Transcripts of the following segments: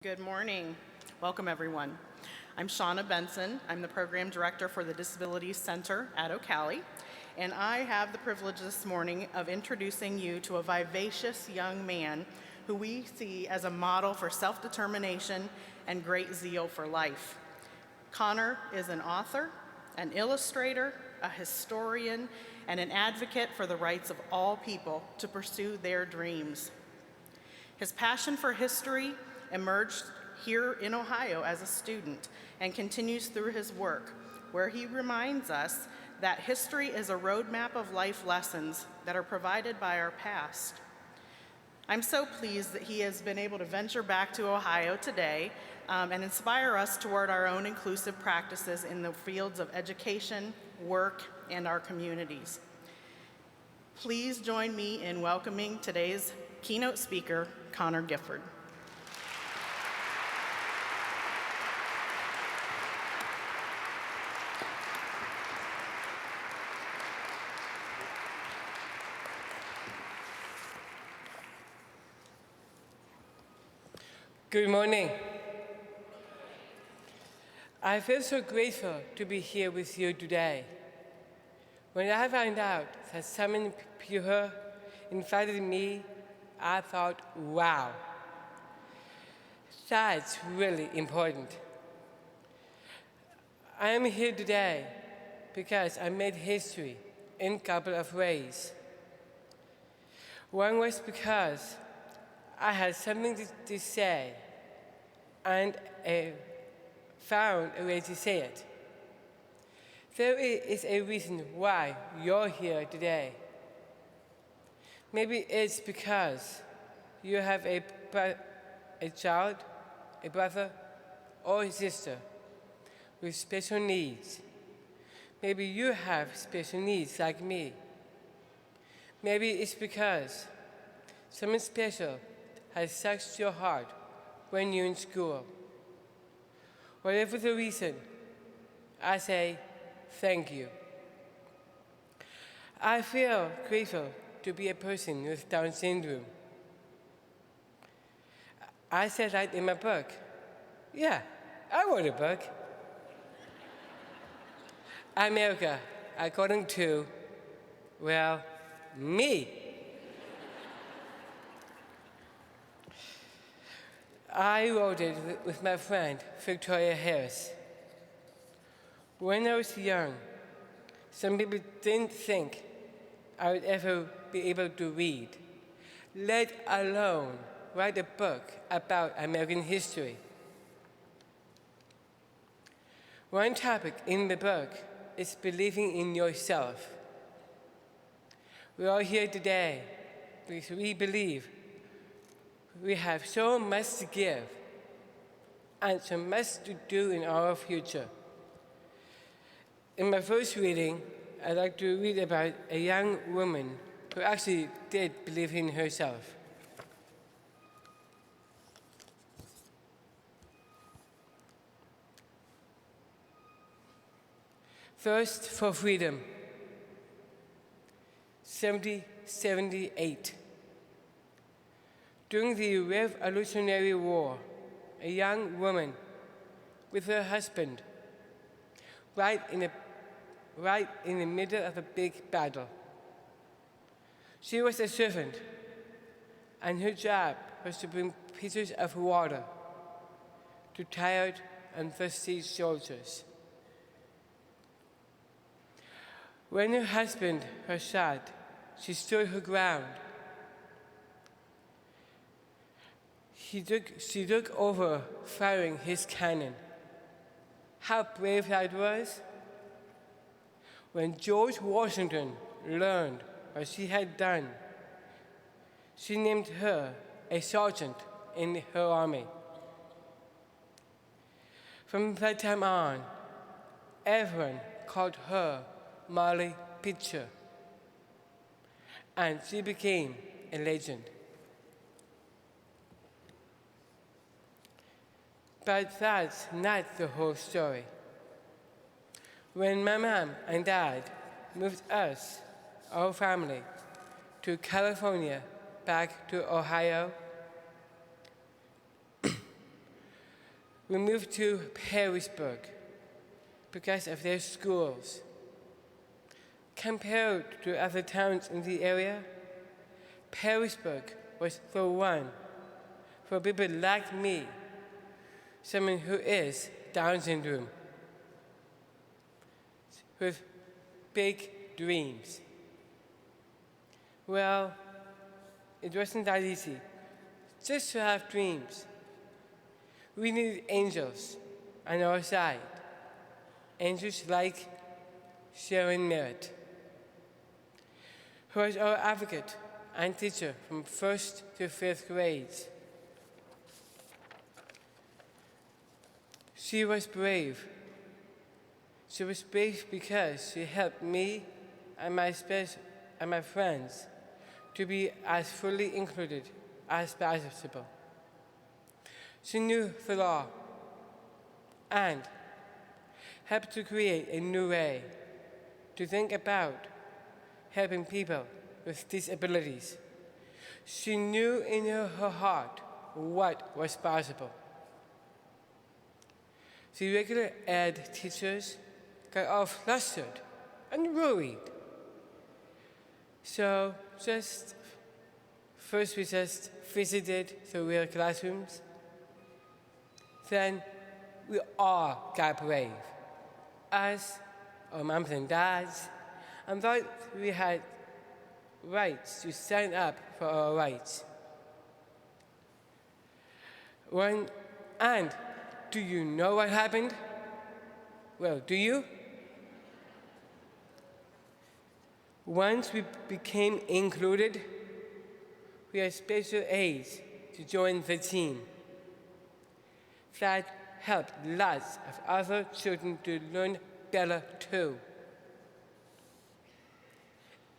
Good morning. Welcome, everyone. I'm Shauna Benson. I'm the Program Director for the Disabilities Center at OCALI, and I have the privilege this morning of introducing you to a vivacious young man who we see as a model for self-determination and great zeal for life. Connor is an author, an illustrator, a historian, and an advocate for the rights of all people to pursue their dreams. His passion for history emerged here in Ohio as a student and continues through his work, where he reminds us that history is a roadmap of life lessons that are provided by our past. I'm so pleased that he has been able to venture back to Ohio today and inspire us toward our own inclusive practices in the fields of education, work, and our communities. Please join me in welcoming today's keynote speaker, Connor Gifford. Good morning. I feel so grateful to be here with you today. When I found out that so many people invited me, I thought, wow, that's really important. I am here today because I made history in a couple of ways. One was because I had something to say and found a way to say it. There is a reason why you're here today. Maybe it's because you have a child, a brother, or a sister with special needs. Maybe you have special needs like me. Maybe it's because someone special has touched your heart when you're in school. Whatever the reason, I say thank you. I feel grateful to be a person with Down syndrome. I said that in my book. Yeah, I wrote a book. America, according to, well, me. I wrote it with my friend, Victoria Harris. When I was young, some people didn't think I would ever be able to read, let alone write a book about American history. One topic in the book is believing in yourself. We're all here today because we believe we have so much to give and so much to do in our future. In my first reading, I'd like to read about a young woman who actually did believe in herself. Thirst for Freedom, 1778. During the Revolutionary War, a young woman with her husband right in the middle of a big battle. She was a servant, and her job was to bring pitchers of water to tired and thirsty soldiers. When her husband was shot, she stood her ground. She took over firing his cannon. How brave that was! When George Washington learned what she had done, she named her a sergeant in her army. From that time on, everyone called her Molly Pitcher, and she became a legend. But that's not the whole story. When my mom and dad moved us, our family, to California, back to Ohio, We moved to Harrisburg because of their schools. Compared to other towns in the area, Harrisburg was the one for people like me, someone who is Down syndrome, with big dreams. Well, it wasn't that easy just to have dreams. We needed angels on our side, angels like Sharon Merritt, who was our advocate and teacher from 1st to 5th grades. She was brave. She was brave because she helped me and my friends to be as fully included as possible. She knew the law and helped to create a new way to think about helping people with disabilities. She knew in her heart what was possible. The regular ed teachers got all flustered and worried. So first we just visited the real classrooms. Then we all got brave, us, our moms and dads, and thought we had rights to stand up for our rights. And do you know what happened? Well, do you? Once we became included, we had special aids to join the team. That helped lots of other children to learn better too.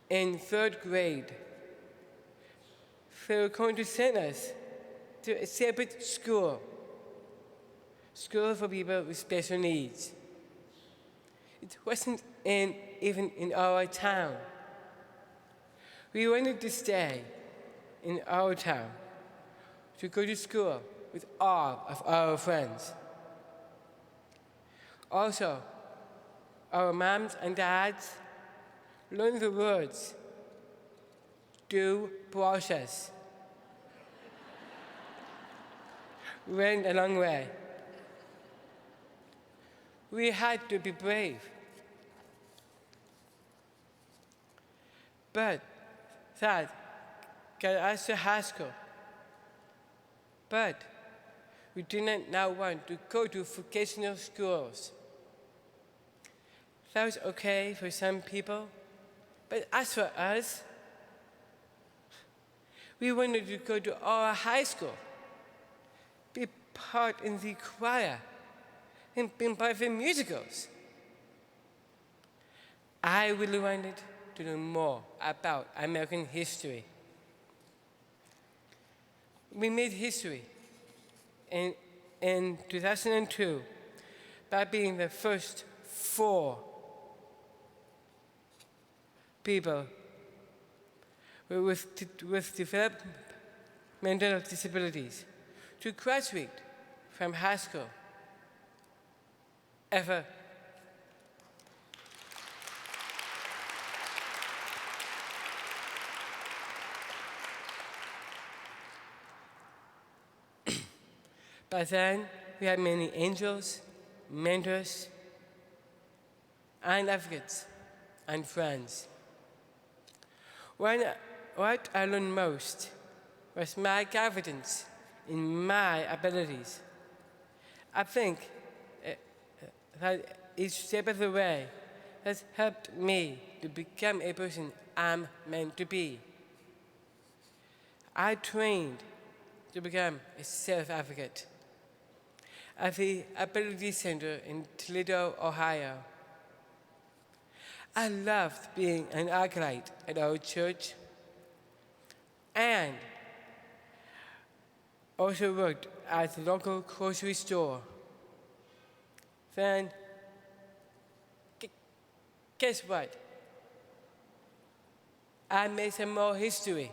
In 3rd grade, they were going to send us to a separate school for people with special needs. It wasn't even in our town. We wanted to stay in our town to go to school with all of our friends. Also, our moms and dads learned the words due process. Went a long way. We had to be brave. But that got us to high school. But we did not now want to go to vocational schools. That was okay for some people, but as for us, we wanted to go to our high school, be part in the choir, and be part of the musicals. I really wanted to know more about American history. We made history in 2002 by being the first 4 people with developmental disabilities to graduate from high school ever. By then, we had many angels, mentors, and advocates, and friends. What I learned most was my confidence in my abilities. I think that each step of the way has helped me to become a person I'm meant to be. I trained to become a self-advocate at the Ability Center in Toledo, Ohio. I loved being an acolyte at our church and also worked at the local grocery store. Then, guess what? I made some more history.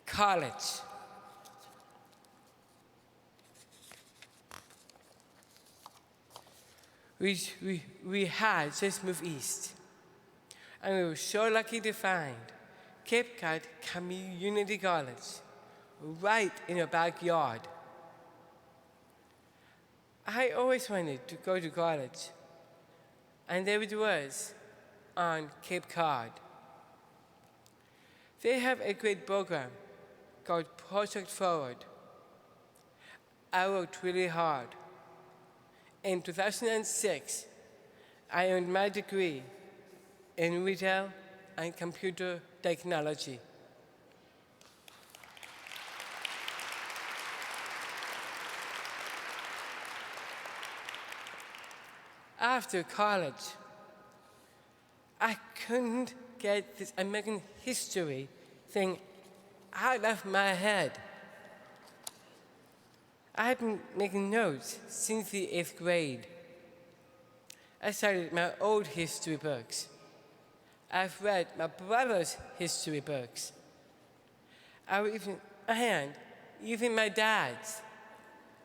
College. we had just moved east, and we were so lucky to find Cape Cod Community College right in our backyard. I always wanted to go to college, and there it was on Cape Cod. They have a great program called Project Forward. I worked really hard. In 2006, I earned my degree in retail and computer technology. After college, I couldn't get this American history thing out of my head. I had been making notes since the 8th grade. I started my old history books. I've read my brother's history books. Even my dad's.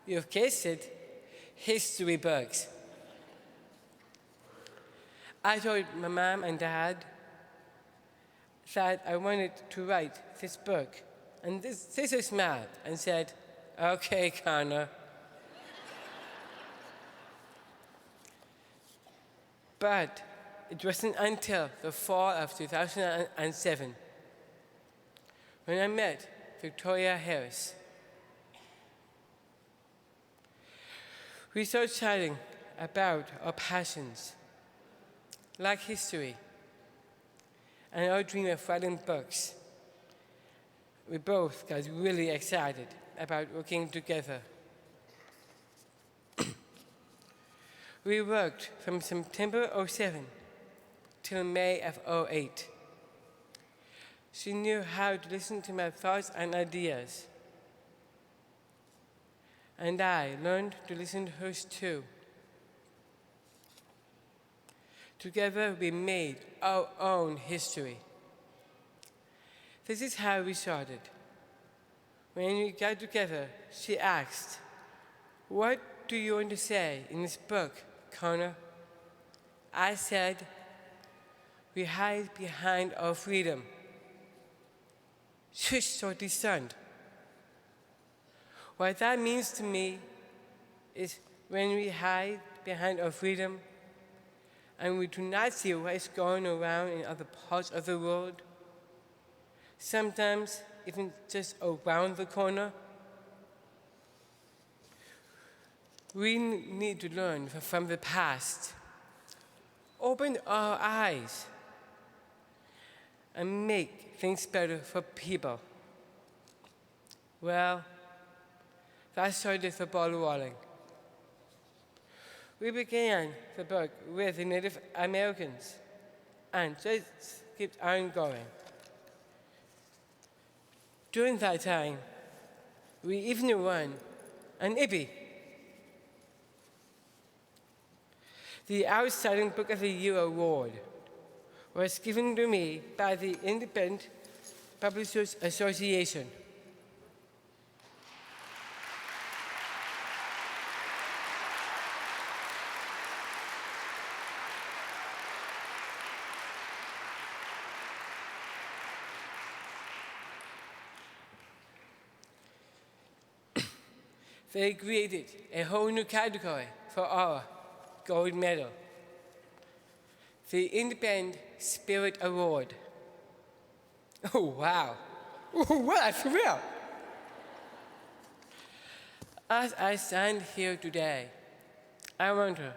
You've guessed it, history books. I told my mom and dad that I wanted to write this book. And this is smart and said, "Okay, Connor." But it wasn't until the fall of 2007 when I met Victoria Harris. We started chatting about our passions, like history, and our dream of writing books. We both got really excited about working together. We worked from September 2007 till May of 2008. She knew how to listen to my thoughts and ideas, and I learned to listen to hers too. Together, we made our own history. This is how we started. When we got together, she asked, "What do you want to say in this book, Connor?" I said, "We hide behind our freedom." She was so stunned. What that means to me is when we hide behind our freedom and we do not see what is going around in other parts of the world, sometimes even just around the corner, we need to learn from the past, open our eyes, and make things better for people. Well, that started the ball rolling. We began the book with the Native Americans and just kept on going. During that time, we even won an Ibby. The Outstanding Book of the Year award was given to me by the Independent Publishers Association. They created a whole new category for our gold medal, the Independent Spirit Award. Oh, wow. What a thrill. As I stand here today, I wonder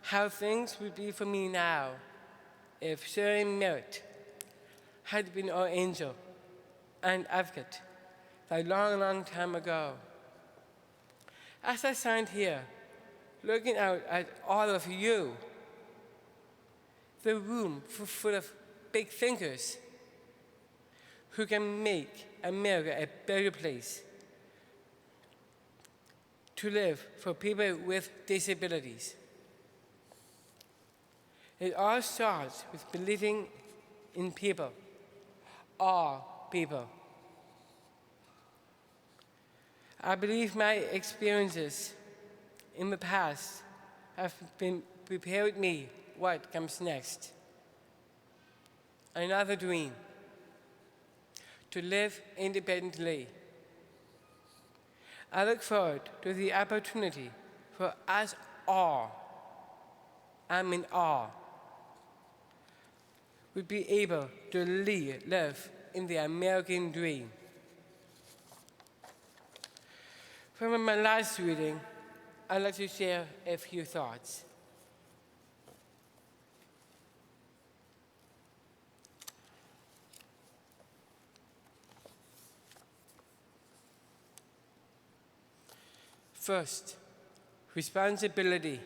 how things would be for me now if Sharon Merritt had been our angel and advocate a long, long time ago. As I stand here, looking out at all of you, the room full of big thinkers who can make America a better place to live for people with disabilities. It all starts with believing in people, all people. I believe my experiences in the past have been prepare with me what comes next. Another dream, to live independently. I look forward to the opportunity for us all, I'm in awe, we'll be able to live in the American dream. From my last reading, I'd like to share a few thoughts. First, responsibility,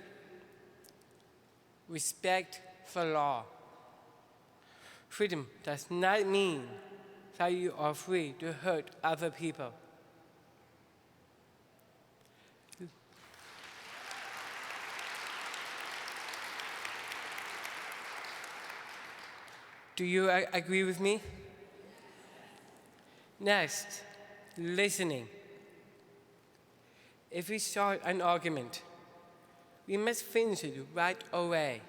respect for law. Freedom does not mean that you are free to hurt other people. Do you agree with me? Next, listening. If we start an argument, we must finish it right away.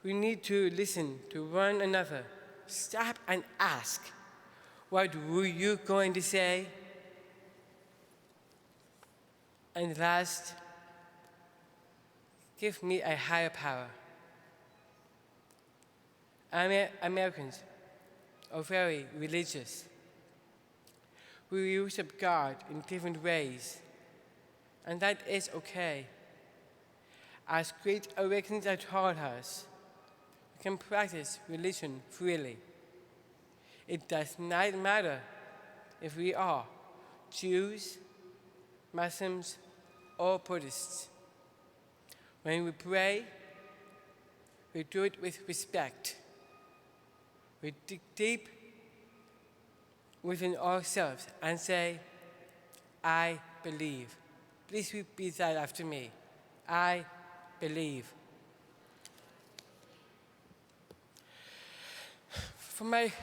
We need to listen to one another, stop and ask, what were you going to say? And last, give me a higher power. Americans are very religious. We worship God in different ways, and that is okay. As great awakens have taught us, we can practice religion freely. It does not matter if we are Jews, Muslims, or Buddhists. When we pray, we do it with respect. We dig deep within ourselves and say, I believe. Please repeat that after me. I believe. For my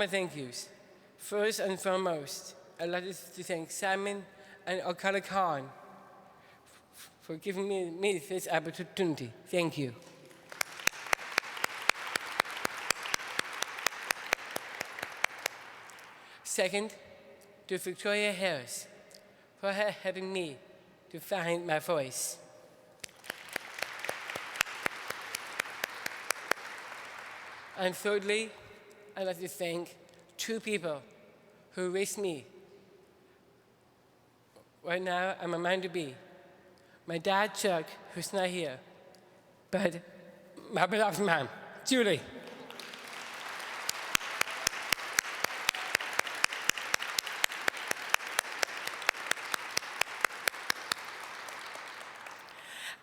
thank yous, first and foremost, I'd like to thank Simon and OCALICON for giving me this opportunity. Thank you. Second, to Victoria Harris for helping me to find my voice. And thirdly, I'd like to thank two people who raised me. Right now, I'm a man to be. My dad, Chuck, who's not here, but my beloved mom, Julie.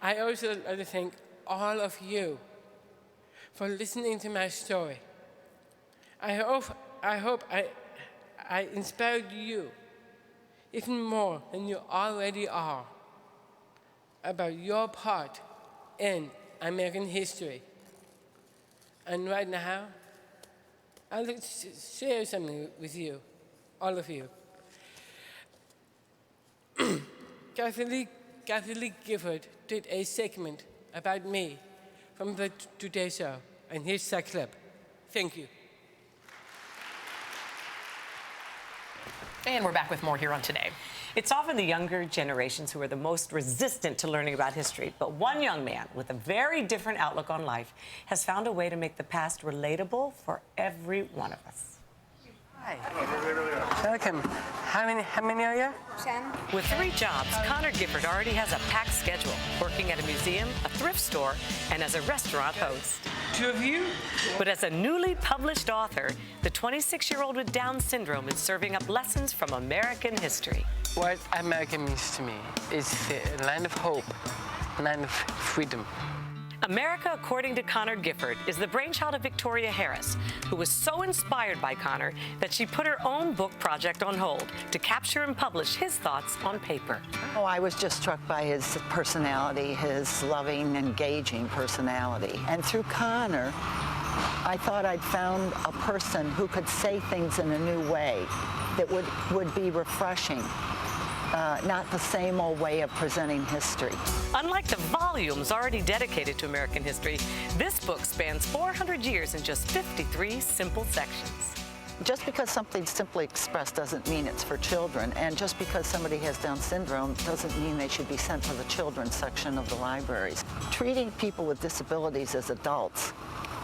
I also like to thank all of you for listening to my story. I hope I inspired you even more than you already are about your part in American history. And right now, I'd like to share something with you, all of you. Catholic Gifford did a segment about me from the Today Show, and here's that clip. Thank you. And we're back with more here on Today. It's often the younger generations who are the most resistant to learning about history, but one young man with a very different outlook on life has found a way to make the past relatable for every one of us. Hi. Welcome. How many are you? 10. With 3 jobs, Connor Gifford already has a packed schedule, working at a museum, a thrift store, and as a restaurant host. 2 of you? But as a newly published author, the 26-year-old with Down syndrome is serving up lessons from American history. What America means to me is a land of hope, a land of freedom. America, according to Connor Gifford, is the brainchild of Victoria Harris, who was so inspired by Connor that she put her own book project on hold to capture and publish his thoughts on paper. Oh, I was just struck by his personality, his loving, engaging personality. And through Connor, I thought I'd found a person who could say things in a new way that would be refreshing not the same old way of presenting history. Unlike the volumes already dedicated to American history, this book spans 400 years in just 53 simple sections. Just because something's simply expressed doesn't mean it's for children, and just because somebody has Down syndrome doesn't mean they should be sent to the children's section of the libraries. Treating people with disabilities as adults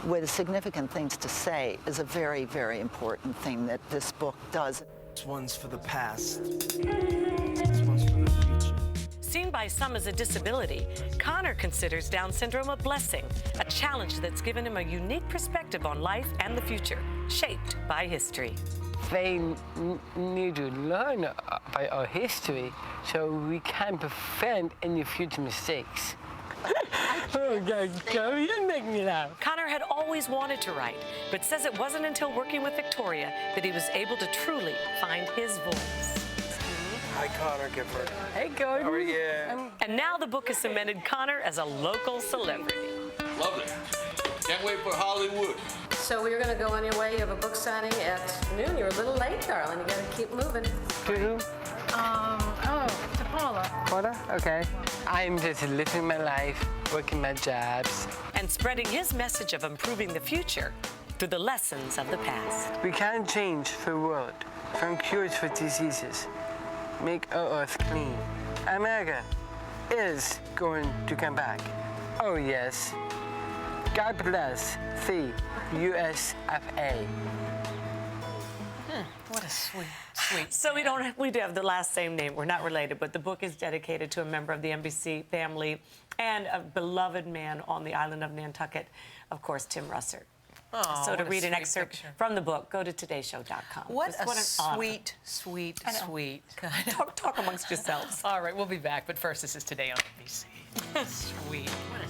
with significant things to say is a very, very important thing that this book does. This one's for the past. This one's for the future. Seen by some as a disability, Connor considers Down syndrome a blessing, a challenge that's given him a unique perspective on life and the future, shaped by history. They need to learn about our history so we can prevent any future mistakes. Oh, God, you make me laugh. Connor had always wanted to write, but says it wasn't until working with Victoria that he was able to truly find his voice. Hi, Connor Gifford. Hey, Gordon. How are you? And now the book has cemented Connor as a local celebrity. Love it. Can't wait for Hollywood. So we were going to go on your way. You have a book signing at noon. You're a little late, darling. You got to keep moving. To who? To Paula. Paula? Okay. I'm just living my life, working my jobs. And spreading his message of improving the future through the lessons of the past. We can change the world from cures for diseases, make our earth clean. America is going to come back. Oh, yes. God bless the USFA. What a sweet. So we do have the last same name. We're not related, but the book is dedicated to a member of the NBC family and a beloved man on the island of Nantucket, of course, Tim Russert. Oh, So to what a read an sweet excerpt picture. from the book, go to todayshow.com. What Just a an honor. sweet I know. Talk amongst yourselves. All right, we'll be back, but first, this is Today on NBC. Sweet. What a